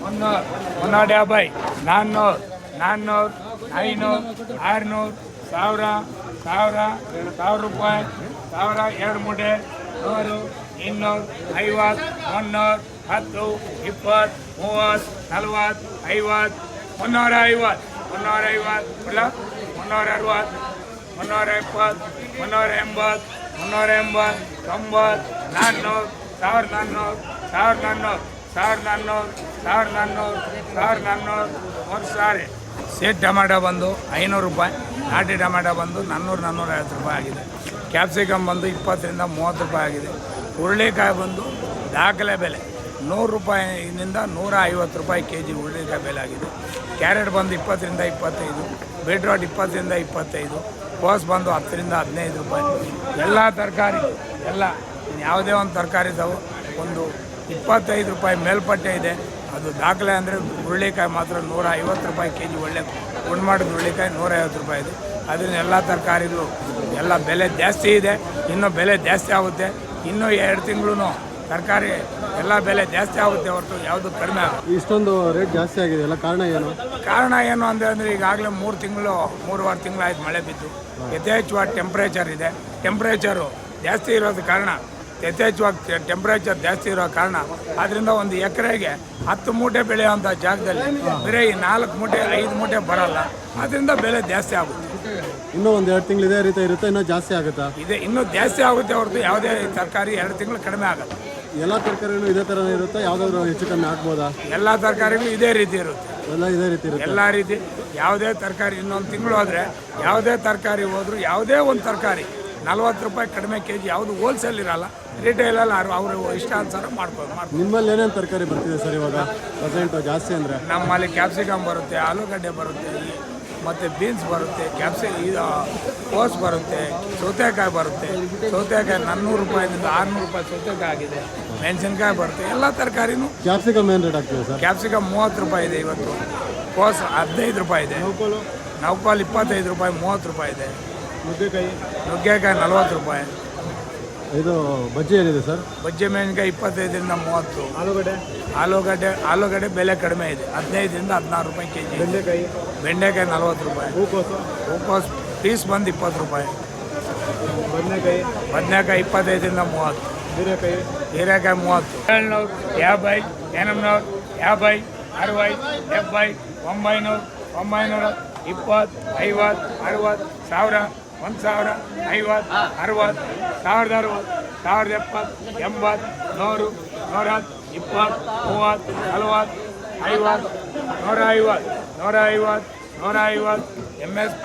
350 400 500 600 1000 ರೂಪಾಯಿ 1000 2 ಮೂಟೆ 100 200 50 100 10 20 30 40 50 350 360 370 370 380 380 90 400 1400 ಒಂದು ಸಾರಿ ಸೇಟ್ ಟೊಮ್ಯಾಟೊ ಬಂದು 500 ರೂಪಾಯಿ, ನಾಟಿ ಟೊಮ್ಯಾಟೊ ಬಂದು 400-450 ರೂಪಾಯಿ ಆಗಿದೆ. ಕ್ಯಾಪ್ಸಿಕಮ್ ಬಂದು 20ರಿಂದ 30 ರೂಪಾಯಿ ಆಗಿದೆ. ಹುರುಳಿಕಾಯಿ ಬಂದು ದಾಖಲೆ ಬೆಲೆ 100 ರೂಪಾಯಿನಿಂದ 150 ರೂಪಾಯಿ ಕೆಜಿ ಹುರುಳಿಕಾಯಿ ಬೆಲೆ ಆಗಿದೆ. ಕ್ಯಾರೆಟ್ ಬಂದು 20ರಿಂದ 25, ಬೀಟ್ರೋಟ್ 20ರಿಂದ 25, ಕೋಸ್ ಬಂದು 10ರಿಂದ 15 ರೂಪಾಯಿ. ಎಲ್ಲ ತರಕಾರಿ ಎಲ್ಲ ಯಾವುದೇ ಒಂದು ತರಕಾರಿ ಇದ್ದಾವೆ ಒಂದು 25 ರೂಪಾಯಿ ಮೇಲ್ಪಟ್ಟೆ ಇದೆ. ಅದು ದಾಖಲೆ ಅಂದರೆ ಹುರುಳಿಕಾಯಿ ಮಾತ್ರ 150 ರೂಪಾಯಿ ಕೆಜಿ, ಒಳ್ಳೆ ಮಾಡಿದ ಹುರುಳಿಕಾಯಿ 150 ರೂಪಾಯಿ ಇದೆ. ಅದರಿಂದ ಎಲ್ಲ ತರಕಾರಿಗಳು ಎಲ್ಲ ಬೆಲೆ ಜಾಸ್ತಿ ಇದೆ. ಇನ್ನೂ ಬೆಲೆ ಜಾಸ್ತಿ ಆಗುತ್ತೆ. ಇನ್ನೂ 2 ತಿಂಗಳು ತರಕಾರಿ ಎಲ್ಲ ಬೆಲೆ ಜಾಸ್ತಿ ಆಗುತ್ತೆ ಹೊರತು ಯಾವುದು ಕಡಿಮೆ ಆಗುತ್ತೆ. ಇಷ್ಟೊಂದು ರೇಟ್ ಜಾಸ್ತಿ ಆಗಿದೆ, ಎಲ್ಲ ಕಾರಣ ಏನು ಅಂದರೆ ಈಗಾಗಲೇ 3-3.5 ತಿಂಗಳಾಯ್ತು ಮಳೆ ಬಿದ್ದು. ಯಥೇಚ್ಛವಾಗಿ ಟೆಂಪ್ರೇಚರ್ ಇದೆ. ಟೆಂಪ್ರೇಚರು ಜಾಸ್ತಿ ಇರೋದು ಕಾರಣ ಯಥೇಚ್ಛವಾಗಿ ಟೆಂಪ್ರೇಚರ್ ಜಾಸ್ತಿ ಇರೋ ಕಾರಣ ಅದರಿಂದ ಒಂದು ಎಕರೆಗೆ 10 ಮೂಟೆ ಬೆಳೆಯುವಂಥ ಜಾಗದಲ್ಲಿ ಬರೀ 4 ಮೂಟೆ 5 ಮೂಟೆ ಬರಲ್ಲ. ಅದರಿಂದ ಬೆಲೆ ಜಾಸ್ತಿ ಆಗುತ್ತೆ. ಇನ್ನೂ ಒಂದು 2 ತಿಂಗಳು ಇದೇ ರೀತಿ ಇರುತ್ತೆ, ಇನ್ನೂ ಜಾಸ್ತಿ ಆಗುತ್ತಾ? ಇನ್ನೂ ಜಾಸ್ತಿ ಆಗುತ್ತೆ ಹೊರತು ಯಾವುದೇ ತರಕಾರಿ 2 ತಿಂಗಳು ಕಡಿಮೆ ಆಗಲ್ಲ. ಎಲ್ಲ ತರಕಾರಿಗಳು ಇದೇ ಥರನೇ ಇರುತ್ತೆ, ಯಾವುದಾದ್ರು ಹೆಚ್ಚು ಕಮ್ಮಿ ಆಗ್ಬೋದಾ? ಎಲ್ಲ ತರಕಾರಿಗಳು ಇದೇ ರೀತಿ ಇರುತ್ತೆ. ಇದೇ ರೀತಿ ಇರುತ್ತೆ ಎಲ್ಲ ರೀತಿ. ಯಾವುದೇ ತರಕಾರಿ ಇನ್ನೊಂದು ತಿಂಗಳು ಹೋದರೆ ಯಾವುದೇ ತರಕಾರಿ ಹೋದರೂ ಯಾವುದೇ ಒಂದು ತರಕಾರಿ 40 ರೂಪಾಯಿ ಕಡಿಮೆ ಕೆಜಿ ಯಾವುದು ಹೋಲ್ಸೇಲ್ ಇರಲ್ಲ. ರಿಟೇಲಲ್ಲಿ ಅವರು ಇಷ್ಟಾನುಸಾರ ಮಾಡ್ಬೋದು. ನಿಮ್ಮಲ್ಲಿ ಏನೇನು ತರಕಾರಿ ಬರ್ತಿದೆ ಸರ್ ಇವಾಗ ಪ್ರೆಸೆಂಟು ಜಾಸ್ತಿ ಅಂದರೆ? ನಮ್ಮಲ್ಲಿ ಕ್ಯಾಪ್ಸಿಕಮ್ ಬರುತ್ತೆ, ಆಲೂಗಡ್ಡೆ ಬರುತ್ತೆ, ಮತ್ತು ಬೀನ್ಸ್ ಬರುತ್ತೆ, ಕೋಸ್ ಬರುತ್ತೆ, ಸೌತೆಕಾಯಿ ಬರುತ್ತೆ. ಸೌತೆಕಾಯಿ 400 ರೂಪಾಯಿನಿಂದ 600 ರೂಪಾಯಿ ಸೌತೆಕಾಯಿ ಆಗಿದೆ. ಮೆಣಸಿನ್ಕಾಯಿ ಬರುತ್ತೆ. ಎಲ್ಲ ತರಕಾರಿನೂ. ಕ್ಯಾಪ್ಸಿಕಮ್ ಏನು ರೇಟ್ ಆಗ್ತಿದೆ ಸರ್? ಕ್ಯಾಪ್ಸಿಕಮ್ 30 ರೂಪಾಯಿ ಇದೆ ಇವತ್ತು. ಕೋಸ್ 15 ರೂಪಾಯಿ ಇದೆ. ನೌಕಾಲ್ 25 ರೂಪಾಯಿ, 30 ರೂಪಾಯಿ ಇದೆ. ನುಗ್ಗೆಕಾಯಿ 40 ರೂಪಾಯಿ. ಇದು ಬಜ್ಜಿ ಏನಿದೆ ಸರ್? ಬಜ್ಜಿ ಮೆಣಸಿನ್ಕಾಯಿ 25ರಿಂದ 30. ಆಲೂಗಡ್ಡೆ ಬೆಲೆ ಕಡಿಮೆ ಇದೆ, 15ರಿಂದ 16 ರೂಪಾಯಿ ಕೆಜಿ. ಬೆಂಡೆಕಾಯಿ 40 ರೂಪಾಯಿ. ಹೂಕೋಸು ಪೀಸ್ ಬಂದು 20 ರೂಪಾಯಿ. ಬದನೆಕಾಯಿ 25ರಿಂದ 30. ಹೀರೆಕಾಯಿ 30. 750, 800, 50, 60, 70, 900, 900, 20, 50, 60, 1000, 1000, 50, 60, 1060, 1070, 80, 100, 110, 20, 30, 40, 50, 150, 150, 150 MSP.